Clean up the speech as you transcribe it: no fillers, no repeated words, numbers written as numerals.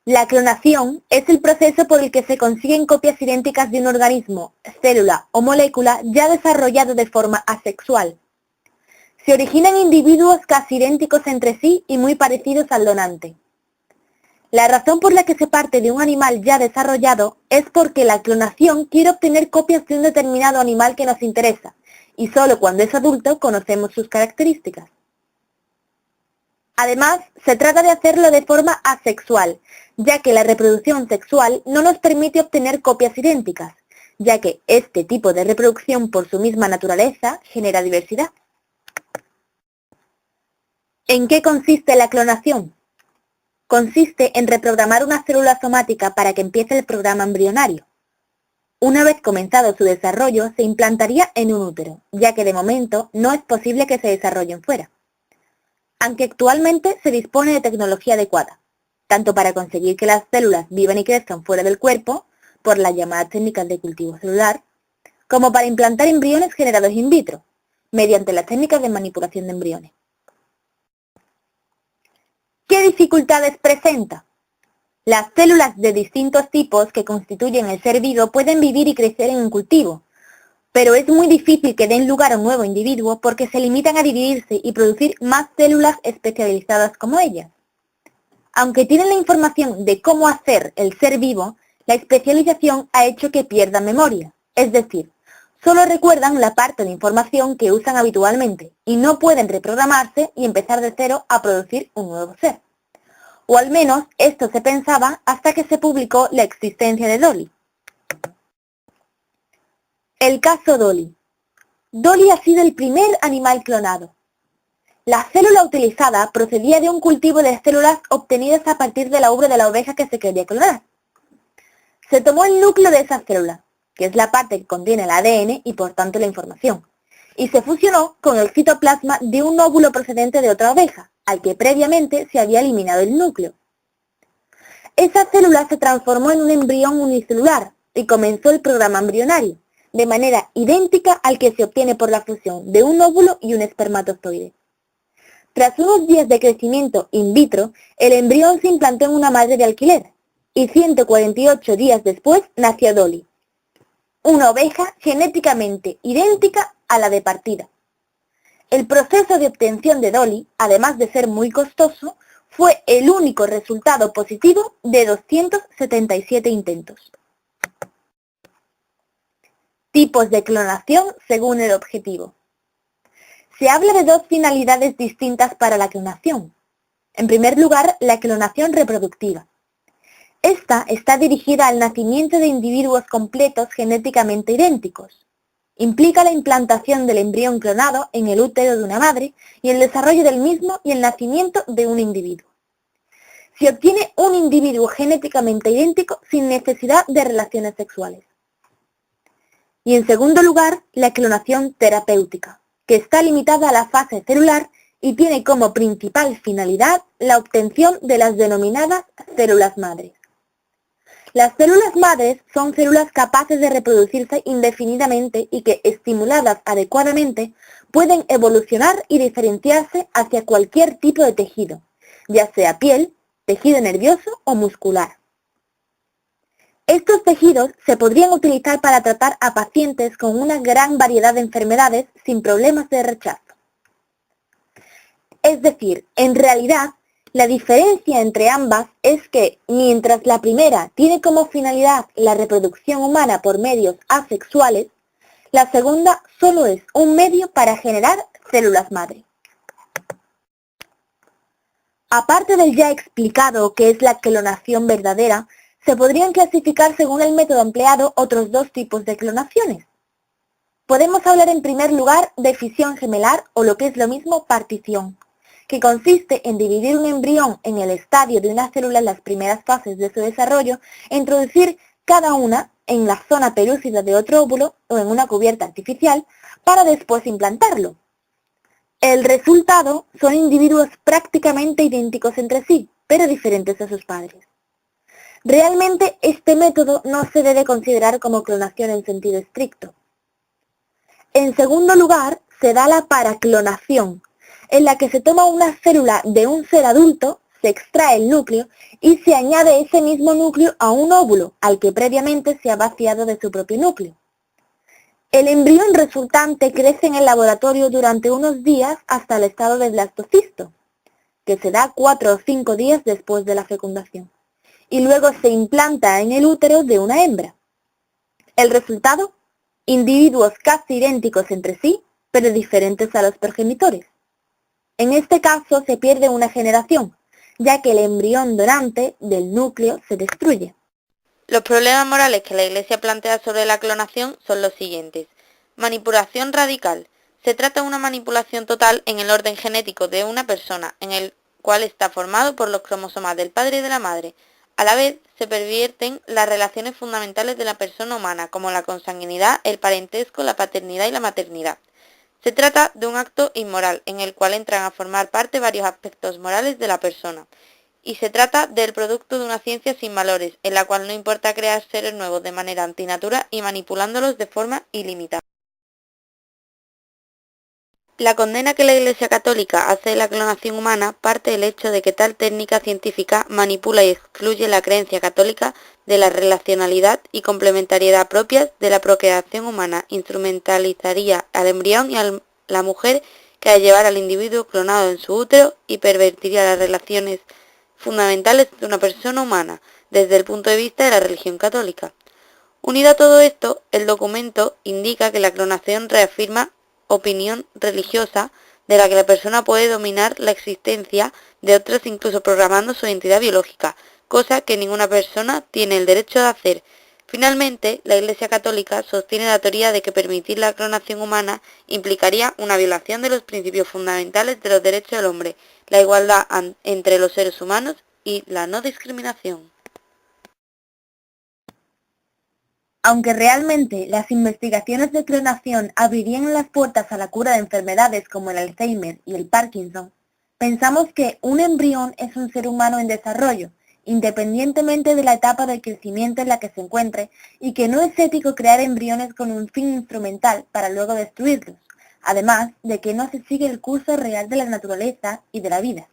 La clonación es el proceso por el que se consiguen copias idénticas de un organismo, célula o molécula ya desarrollado de forma asexual. Se originan individuos casi idénticos entre sí y muy parecidos al donante. La razón por la que se parte de un animal ya desarrollado es porque la clonación quiere obtener copias de un determinado animal que nos interesa, y solo cuando es adulto conocemos sus características. Además, se trata de hacerlo de forma asexual, ya que la reproducción sexual no nos permite obtener copias idénticas, ya que este tipo de reproducción por su misma naturaleza genera diversidad. ¿En qué consiste la clonación? Consiste en reprogramar una célula somática para que empiece el programa embrionario. Una vez comenzado su desarrollo, se implantaría en un útero, ya que de momento no es posible que se desarrollen fuera. Aunque actualmente se dispone de tecnología adecuada, tanto para conseguir que las células vivan y crezcan fuera del cuerpo, por las llamadas técnicas de cultivo celular, como para implantar embriones generados in vitro, mediante las técnicas de manipulación de embriones. ¿Qué dificultades presenta? Las células de distintos tipos que constituyen el ser vivo pueden vivir y crecer en un cultivo, pero es muy difícil que den lugar a un nuevo individuo porque se limitan a dividirse y producir más células especializadas como ellas. Aunque tienen la información de cómo hacer el ser vivo, la especialización ha hecho que pierdan memoria, es decir, solo recuerdan la parte de información que usan habitualmente y no pueden reprogramarse y empezar de cero a producir un nuevo ser. O al menos esto se pensaba hasta que se publicó la existencia de Dolly. El caso Dolly. Dolly ha sido el primer animal clonado. La célula utilizada procedía de un cultivo de células obtenidas a partir de la ubre de la oveja que se quería clonar. Se tomó el núcleo de esa célula, que es la parte que contiene el ADN y por tanto la información, y se fusionó con el citoplasma de un óvulo procedente de otra oveja, al que previamente se había eliminado el núcleo. Esa célula se transformó en un embrión unicelular y comenzó el programa embrionario, de manera idéntica al que se obtiene por la fusión de un óvulo y un espermatozoide. Tras unos días de crecimiento in vitro, el embrión se implantó en una madre de alquiler, y 148 días después nació Dolly, una oveja genéticamente idéntica a la de partida. El proceso de obtención de Dolly, además de ser muy costoso, fue el único resultado positivo de 277 intentos. Tipos de clonación según el objetivo. Se habla de dos finalidades distintas para la clonación. En primer lugar, la clonación reproductiva. Esta está dirigida al nacimiento de individuos completos genéticamente idénticos. Implica la implantación del embrión clonado en el útero de una madre y el desarrollo del mismo y el nacimiento de un individuo. Se obtiene un individuo genéticamente idéntico sin necesidad de relaciones sexuales. Y en segundo lugar, la clonación terapéutica, que está limitada a la fase celular y tiene como principal finalidad la obtención de las denominadas células madres. Las células madres son células capaces de reproducirse indefinidamente y que, estimuladas adecuadamente, pueden evolucionar y diferenciarse hacia cualquier tipo de tejido, ya sea piel, tejido nervioso o muscular. Estos tejidos se podrían utilizar para tratar a pacientes con una gran variedad de enfermedades sin problemas de rechazo. Es decir, en realidad, la diferencia entre ambas es que, mientras la primera tiene como finalidad la reproducción humana por medios asexuales, la segunda solo es un medio para generar células madre. Aparte del ya explicado que es la clonación verdadera, se podrían clasificar según el método empleado otros dos tipos de clonaciones. Podemos hablar en primer lugar de fisión gemelar o lo que es lo mismo partición, que consiste en dividir un embrión en el estadio de una célula en las primeras fases de su desarrollo e introducir cada una en la zona pelúcida de otro óvulo o en una cubierta artificial para después implantarlo. El resultado son individuos prácticamente idénticos entre sí, pero diferentes a sus padres. Realmente este método no se debe considerar como clonación en sentido estricto. En segundo lugar, se da la paraclonación, en la que se toma una célula de un ser adulto, se extrae el núcleo y se añade ese mismo núcleo a un óvulo, al que previamente se ha vaciado de su propio núcleo. El embrión resultante crece en el laboratorio durante unos días hasta el estado de blastocisto, que se da 4 o 5 días después de la fecundación, y luego se implanta en el útero de una hembra. El resultado: individuos casi idénticos entre sí, pero diferentes a los progenitores. En este caso se pierde una generación, ya que el embrión donante del núcleo se destruye. Los problemas morales que la Iglesia plantea sobre la clonación son los siguientes. Manipulación radical. Se trata de una manipulación total en el orden genético de una persona, en el cual está formado por los cromosomas del padre y de la madre. A la vez, se pervierten las relaciones fundamentales de la persona humana, como la consanguinidad, el parentesco, la paternidad y la maternidad. Se trata de un acto inmoral, en el cual entran a formar parte varios aspectos morales de la persona. Y se trata del producto de una ciencia sin valores, en la cual no importa crear seres nuevos de manera antinatura y manipulándolos de forma ilimitada. La condena que la Iglesia Católica hace de la clonación humana parte del hecho de que tal técnica científica manipula y excluye la creencia católica de la relacionalidad y complementariedad propias de la procreación humana, instrumentalizaría al embrión y a la mujer que al llevar al individuo clonado en su útero y pervertiría las relaciones fundamentales de una persona humana desde el punto de vista de la religión católica. Unido a todo esto, el documento indica que la clonación reafirma opinión religiosa de la que la persona puede dominar la existencia de otras incluso programando su identidad biológica, cosa que ninguna persona tiene el derecho de hacer. Finalmente, la Iglesia Católica sostiene la teoría de que permitir la clonación humana implicaría una violación de los principios fundamentales de los derechos del hombre, la igualdad entre los seres humanos y la no discriminación. Aunque realmente las investigaciones de clonación abrirían las puertas a la cura de enfermedades como el Alzheimer y el Parkinson, pensamos que un embrión es un ser humano en desarrollo, independientemente de la etapa de crecimiento en la que se encuentre, y que no es ético crear embriones con un fin instrumental para luego destruirlos, además de que no se sigue el curso real de la naturaleza y de la vida.